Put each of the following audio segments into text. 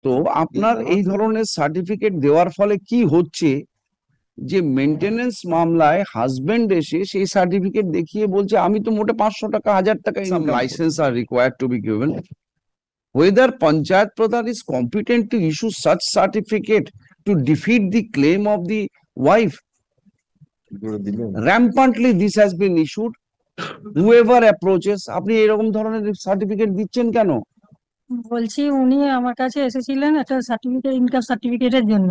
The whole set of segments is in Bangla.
তো আপনার এই ধরনের সার্টিফিকেট দেওয়ার ফলে কি হচ্ছে, যে মেইনটেনেন্স মামলায় হাজবেন্ড এসে সেই সার্টিফিকেট দেখিয়ে বলছে আমি তো মোটে 500 টাকা 1000 টাকা income, licence R required to be given, whether Panchayat Pradhan is competent to issue such certificate to defeat the claim of the wife. Rampantly this has been issued. Whoever approaches, আপনি এরকম ধরনের সার্টিফিকেট দিচ্ছেন কেন? বলছি উনি আমার কাছে এসেছিলেন একটা সার্টিফিকেট, ইনকাম সার্টিফিকেটের জন্য।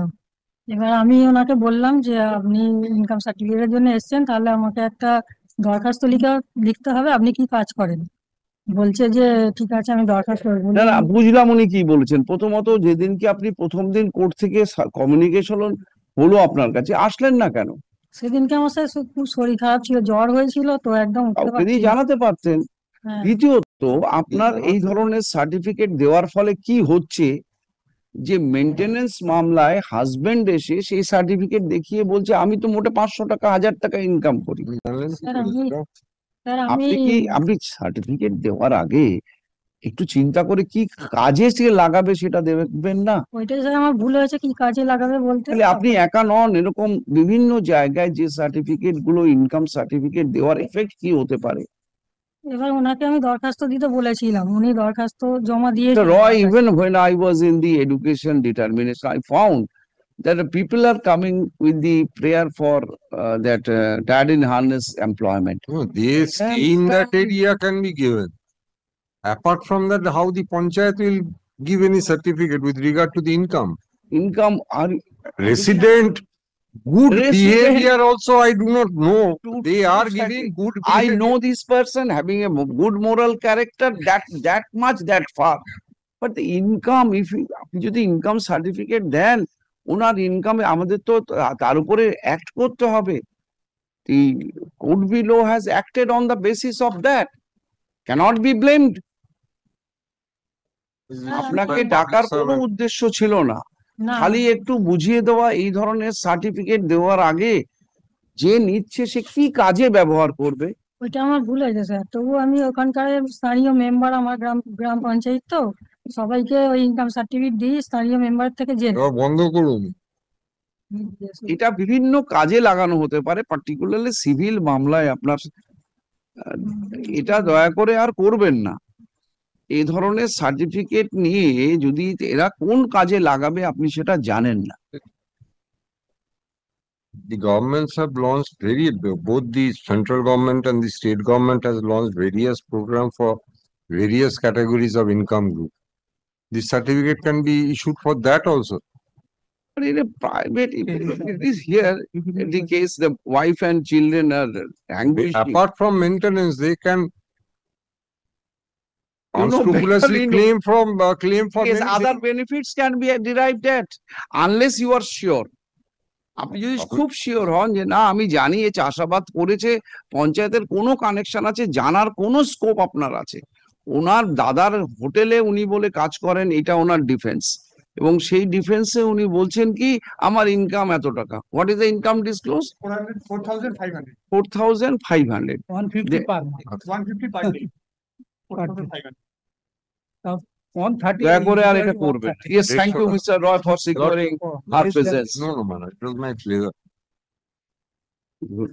এবার আমি ওনাকে বললাম যে আপনি ইনকাম সার্টিফিকেটের জন্য এসেছেন, তাহলে আমাকে একটা দরখাস্ত লিখতে হবে, আপনি কি কাজ করেন। বলছে যে ঠিক আছে আমি দরখাস্ত করবো। না না, বুঝলাম উনি কি বলেছেন। প্রথমত যেদিনকে আপনি প্রথম দিন কোর্ট থেকে কমিউনিকেশন হলো আপনার কাছে, আসলেন না কেন? সেদিনকে আমার সাথে খুব শরীর খারাপ ছিল, জ্বর হয়েছিল, তো একদম উঠতে পারছি না। জানাতে পারতেন। হ্যাঁ। দ্বিতীয়ত আপনার এই ধরনের সার্টিফিকেট দেওয়ার ফলে কি হচ্ছে, যে মেইনটেনেন্স মামলায় হাজবেন্ড এসে সেই সার্টিফিকেট দেখিয়ে বলছে আমি তো মোটে 500 টাকা 1000 টাকা ইনকাম করি। আপনি সার্টিফিকেট দেওয়ার আগে একটু চিন্তা করে কি কাজে সে লাগাবে সেটা দেখবেন না? ওইটাই স্যার আমার ভুল হয়েছে, কি কাজে লাগাবে বলতে। তাহলে আপনি একা নন, এরকম বিভিন্ন জায়গায় যে সার্টিফিকেট গুলো, ইনকাম সার্টিফিকেট দেওয়ার এফেক্ট কি হতে পারে। এবার ওনাকে আমি দরখাস্ত দিতে বলেছিলাম, উনি দরখাস্ত জমা দিয়েছেন। Roy, even when I was in the education determination, I found that the people are coming with the prayer for that dad in harness employment. No, they stay in that area can be given. Apart from that, how the panchayat will give any certificate with regard to the income? Income are Resident, good behavior also I do not know. They are giving good I behavior. know this person having a good moral character, that much, that far. But the income, if আপনি যদি ইনকাম সার্টিফিকেট দেন, ওনার ইনকামে আমাদের তো তার উপরে অ্যাক্ট করতে হবে। The code below has acted on the basis of that, cannot be blamed. আপনাকে ডাকার কোনো উদ্দেশ্য ছিল না, খালি একটু বুঝিয়ে দেওয়া এই ধরনের সার্টিফিকেট দেওয়ার আগে যে নিচ্ছে সে কি কাজে ব্যবহার করবে। ওইটা আমার ভুল হয়েছে স্যার, তবু আমি ওখানকার স্থানীয় মেম্বার, আমার গ্রাম পঞ্চায়েত, তো সবাইকে ওই ইনকাম সার্টিফিকেট দিই স্থানীয় মেম্বার থেকে। যে বন্ধ করুন, এটা বিভিন্ন কাজে লাগানো হতে পারে, পার্টিকুলারলি সিভিল মামলায় আপনার এটা দয়া করে আর করবেন না। এই ধরনের সার্টিফিকেট নিয়ে যদি এরা কোন কাজে লাগাবে আপনি সেটা জানেন না। the governments have launched both the central government and the state government has launched various programs for various categories of income group. The certificate can be issued for that also. But in a private, it is here, in the case the wife and children are anguishing. Apart from maintenance, they can unscrupulously claim for yes, other benefits can be derived at, unless you are sure. আপনি যদি খুব শিওর হন যে না আমি জানি এ চাষাবাদ করেছে, পঞ্চায়েতের কোনো কানেকশন আছে, জানার কোনো স্কোপ আপনার আছে, ওনার দাদার হোটেলে উনি বলে কাজ করেন, এটা ওনার ডিফেন্স, এবং সেই ডিফেন্সে উনি বলছেন কি আমার ইনকাম এত টাকা। What is the income disclose? 4,500 4,500 150 per month, 150 per day, 4,500. 130 দয়া করে আর এটা করবেন। Yes, thank you Mr. Roy for securing our presence. No, man, it was my pleasure. Good.